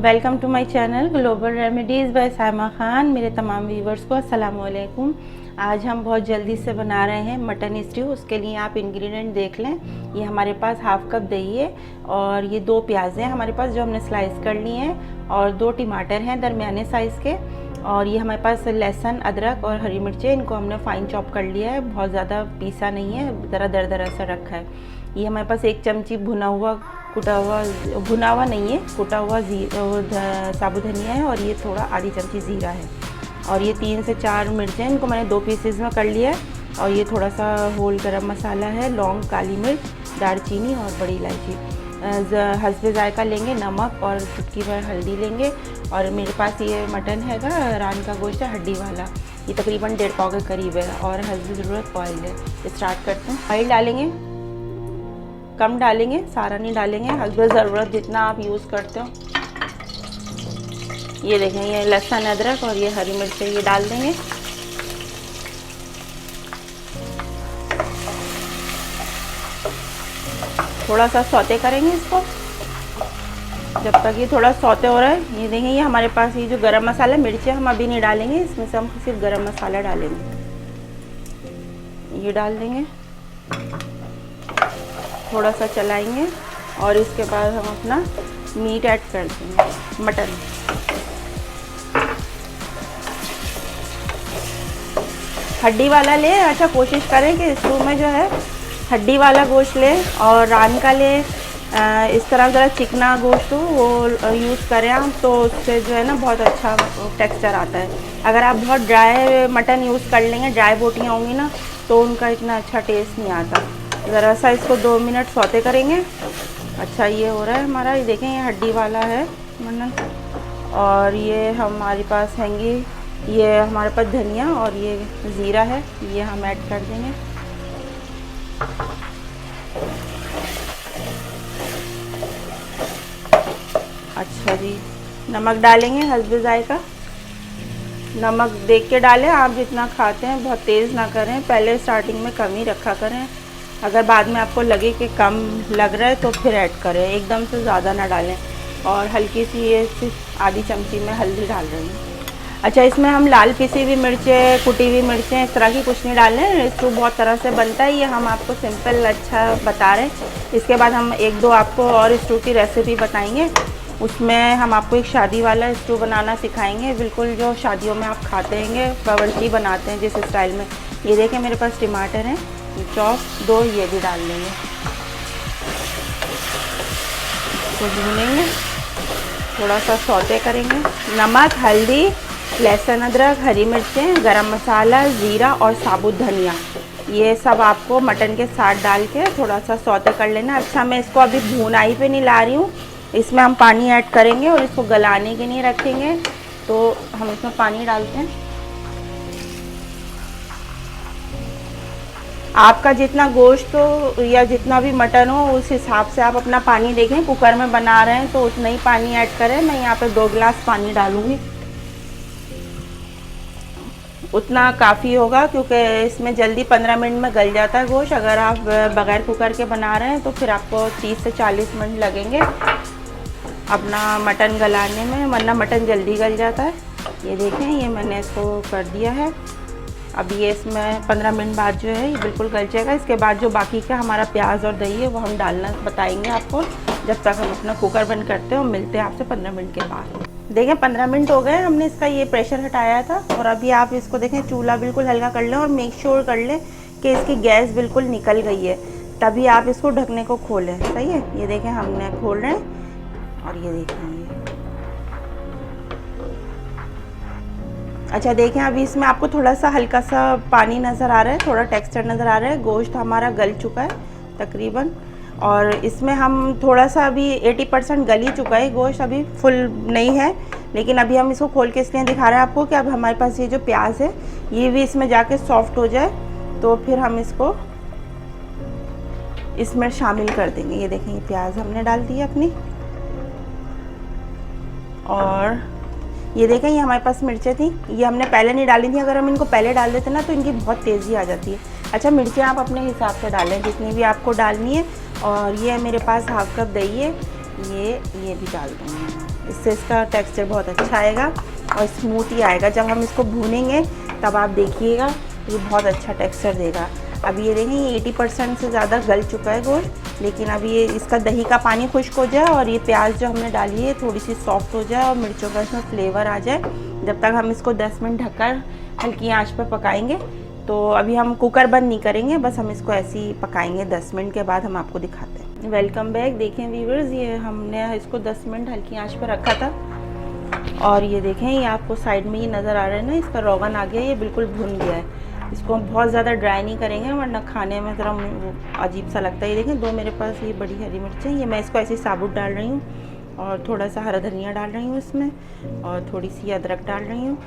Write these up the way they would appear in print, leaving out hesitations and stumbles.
Welcome to my channel global remedies by Saima Khan. मेरे तमाम viewers को अस्सलाम वालेकुम। आज हम बहुत जल्दी से बना रहे हैं मटन स्ट्यू। उसके लिए आप इंग्रेडिएंट देख लें। ये हमारे पास हाफ कप दही है और ये 2 प्याज हैं हमारे पास जो हमने स्लाइस कर लिए हैं, और 2 टमाटर हैं दरमियाने साइज़ के, और ये हमारे पास लहसुन, अदरक और हरी मिर्चें, इनको हमने फाइन चॉप कर लिया है, बहुत ज़्यादा पीसा नहीं है, ज़रा दरदरा सा रखा है। ये हमारे पास 1 चमची भुना हुआ नहीं है, कुटा हुआ साबुत धनिया है, और ये थोड़ा आधी चमची ज़ीरा है, और ये 3 से 4 मिर्चें, इनको मैंने 2 पीसेस में कर लिया है, और ये थोड़ा सा होल गरम मसाला है, लौंग, काली मिर्च, दालचीनी और बड़ी इलायची। हस्बे जायका लेंगे, नमक और चुटकी भर हल्दी लेंगे। और मेरे पास ये मटन हैगा, रान का गोश्त है हड्डी वाला, ये तकरीबन 1.5 पाव के करीब है, और हस्बे ज़रूरत ऑयल है। स्टार्ट करते हैं। ऑयल डालेंगे, कम डालेंगे, सारा नहीं डालेंगे, हस्बे ज़रूरत जितना आप यूज़ करते हो। ये देखें, ये लहसुन, अदरक और ये हरी मिर्चें ये डाल देंगे। थोड़ा सा सौते करेंगे इसको जब तक ये थोड़ा सौते हो रहा है। ये देखें, ये हमारे पास ये जो गरम मसाला, मिर्चें हम अभी नहीं डालेंगे, इसमें से हम सिर्फ गरम मसाला डालेंगे। ये डाल देंगे, थोड़ा सा चलाएंगे, और इसके बाद हम अपना मीट ऐड कर देंगे, मटन। हड्डी वाला ले, अच्छा कोशिश करें कि स्टू में जो है हड्डी वाला गोश्त ले, और रान का ले, इस तरह ज़रा चिकना गोश्त हो वो यूज़ करें आप, तो उससे जो है ना बहुत अच्छा टेक्सचर आता है। अगर आप बहुत ड्राई मटन यूज़ कर लेंगे, ड्राई बोटियाँ होंगी ना, तो उनका इतना अच्छा टेस्ट नहीं आता। ज़रा सा इसको 2 मिनट सौते करेंगे। अच्छा, ये हो रहा है हमारा, ये देखें, ये हड्डी वाला है मटन, और ये हमारे पास हैंगी, ये हमारे पास धनिया और ये ज़ीरा है, ये हम ऐड कर देंगे। अच्छा जी, नमक डालेंगे हस्बे जायका। नमक देख के डालें, आप जितना खाते हैं, बहुत तेज़ ना करें, पहले स्टार्टिंग में कम ही रखा करें। अगर बाद में आपको लगे कि कम लग रहा है तो फिर ऐड करें, एकदम से ज़्यादा ना डालें। और हल्की सी ये सिर्फ आधी चमची में हल्दी डाल रही हूँ। अच्छा, इसमें हम लाल पिसी हुई मिर्चें, कुटी हुई मिर्चें, इस तरह की कुछ नहीं डालें। स्टू बहुत तरह से बनता है, ये हम आपको सिंपल अच्छा बता रहे हैं। इसके बाद हम 1-2 आपको और स्टू की रेसिपी बताएंगे, उसमें हम आपको एक शादी वाला स्टू बनाना सिखाएंगे, बिल्कुल जो शादियों में आप खाते हैं, बावर्ची बनाते हैं जिस स्टाइल में। ये देखें, मेरे पास टमाटर हैं चॉप 2, ये भी डाल देंगे, इसको भूनेंगे, थोड़ा सा सौते करेंगे। नमक, हल्दी, लहसुन, अदरक, हरी मिर्चें, गरम मसाला, ज़ीरा और साबुत धनिया, ये सब आपको मटन के साथ डाल के थोड़ा सा सौते कर लेना। अच्छा, मैं इसको अभी भूनाई पे नहीं ला रही हूँ, इसमें हम पानी ऐड करेंगे और इसको गलाने के लिए रखेंगे, तो हम इसमें पानी डालते हैं। आपका जितना गोश्त हो या जितना भी मटन हो, उस हिसाब से आप अपना पानी देखें। कुकर में बना रहे हैं तो उतना ही पानी ऐड करें। मैं यहाँ पे 2 गिलास पानी डालूँगी, उतना काफ़ी होगा, क्योंकि इसमें जल्दी 15 मिनट में गल जाता है गोश्त। अगर आप बग़ैर कुकर के बना रहे हैं तो फिर आपको 30 से 40 मिनट लगेंगे अपना मटन गलाने में, वरना मटन जल्दी गल जाता है। ये देखें, ये मैंने इसको कर दिया है। अब ये इसमें 15 मिनट बाद जो है ये बिल्कुल गल जाएगा। इसके बाद जो बाकी का हमारा प्याज और दही है वो हम डालना बताएंगे आपको, जब तक हम अपना कुकर बंद करते हैं, और मिलते हैं आपसे 15 मिनट के बाद। देखें, 15 मिनट हो गए, हमने इसका ये प्रेशर हटाया था, और अभी आप इसको देखें, चूल्हा बिल्कुल हल्का कर लें और मेक श्योर कर लें कि इसकी गैस बिल्कुल निकल गई है, तभी आप इसको ढकने को खोलें। सही है, ये देखें, हमने खोल रहे हैं, और ये देखें ये। अच्छा, देखें, अभी इसमें आपको थोड़ा सा हल्का सा पानी नज़र आ रहा है, थोड़ा टेक्सचर नज़र आ रहा है। गोश्त हमारा गल चुका है तकरीबन, और इसमें हम थोड़ा सा अभी 80% गल ही चुका है गोश्त, अभी फुल नहीं है। लेकिन अभी हम इसको खोल के इसलिए दिखा रहे हैं आपको कि अब हमारे पास ये जो प्याज है ये भी इसमें जाके सॉफ्ट हो जाए, तो फिर हम इसको इसमें शामिल कर देंगे। ये देखें, ये प्याज हमने डाल दी अपनी, और ये देखें, ये हमारे पास मिर्चें थी, ये हमने पहले नहीं डाली थी। अगर हम इनको पहले डाल देते ना तो इनकी बहुत तेज़ी आ जाती है। अच्छा, मिर्चें आप अपने हिसाब से डालें, जितनी भी आपको डालनी है। और ये मेरे पास हाफ कप दही है, ये भी डाल दूँगी। इससे इसका टेक्सचर बहुत अच्छा आएगा और स्मूथ ही आएगा। जब हम इसको भूनेंगे तब आप देखिएगा ये बहुत अच्छा टेक्सचर देगा। अब ये देखें, ये 80% से ज़्यादा गल चुका है गोश्त, लेकिन अब ये इसका दही का पानी खुश्क हो जाए और ये प्याज जो हमने डाली है थोड़ी सी सॉफ्ट हो जाए और मिर्चों का इसमें फ्लेवर आ जाए, जब तक हम इसको 10 मिनट ढककर हल्की आंच पर पकाएंगे। तो अभी हम कुकर बंद नहीं करेंगे, बस हम इसको ऐसे ही पकाएंगे। 10 मिनट के बाद हम आपको दिखाते हैं। Welcome back. देखें व्यूवर्स, ये हमने इसको 10 मिनट हल्की आंच पर रखा था और ये देखें, ये आपको साइड में ये नज़र आ रहा है ना, इसका रोगन आ गया, ये बिल्कुल भुन गया है। इसको हम बहुत ज़्यादा ड्राई नहीं करेंगे वरना खाने में ज़रा अजीब सा लगता है। ये देखें, 2 मेरे पास ये बड़ी हरी मिर्चें, ये मैं इसको ऐसे साबुत डाल रही हूँ और थोड़ा सा हरा धनिया डाल रही हूँ इसमें और थोड़ी सी अदरक डाल रही हूँ।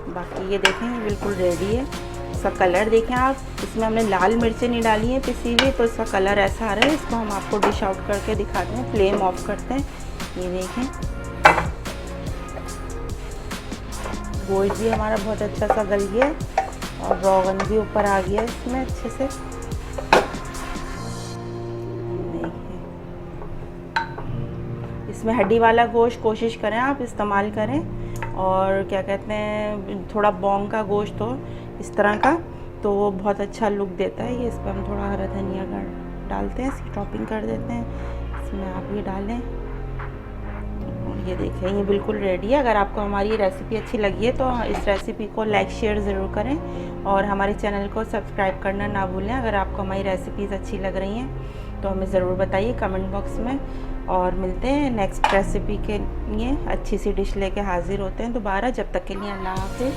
बाकी ये देखें, ये बिल्कुल रेडी है। इसका कलर देखें आप, इसमें हमने लाल मिर्चें नहीं डाली हैं पिसी हुई, तो इसका कलर ऐसा आ रहा है। इसको हम आपको डिश आउट करके दिखाते हैं। फ्लेम ऑफ करते हैं। ये देखें, गोश्त भी हमारा बहुत अच्छा सा गल गया है और रोगन भी ऊपर आ गया है इसमें अच्छे से। देखिए, इसमें हड्डी वाला गोश्त कोशिश करें आप इस्तेमाल करें, और क्या कहते हैं, थोड़ा बॉन्ग का गोश्त हो इस तरह का तो वो बहुत अच्छा लुक देता है। ये इस पर हम थोड़ा हरा धनिया डालते हैं, इसकी टॉपिंग कर देते हैं। इसमें आप ये डालें और ये देखें, ये बिल्कुल रेडी है। अगर आपको हमारी रेसिपी अच्छी लगी है तो इस रेसिपी को लाइक शेयर ज़रूर करें और हमारे चैनल को सब्सक्राइब करना ना भूलें। अगर आपको हमारी रेसिपीज़ अच्छी लग रही हैं तो हमें ज़रूर बताइए कमेंट बॉक्स में, और मिलते हैं नेक्स्ट रेसिपी के लिए। अच्छी सी डिश लेके हाजिर होते हैं दोबारा। जब तक के लिए अल्लाह हाफ़िज़।